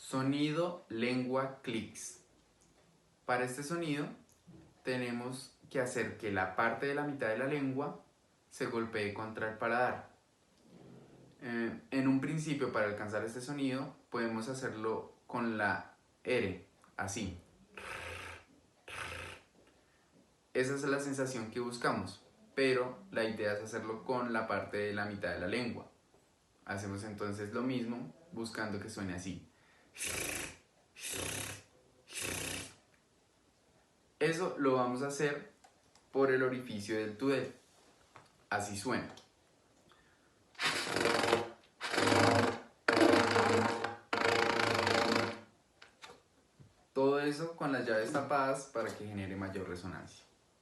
Sonido, lengua, clics. Para este sonido tenemos que hacer que la parte de la mitad de la lengua se golpee contra el paladar. En un principio, para alcanzar este sonido, podemos hacerlo con la R, así. Esa es la sensación que buscamos, pero la idea es hacerlo con la parte de la mitad de la lengua. Hacemos entonces lo mismo, buscando que suene así. Eso lo vamos a hacer por el orificio del tudel. Así suena. Todo eso con las llaves tapadas para que genere mayor resonancia.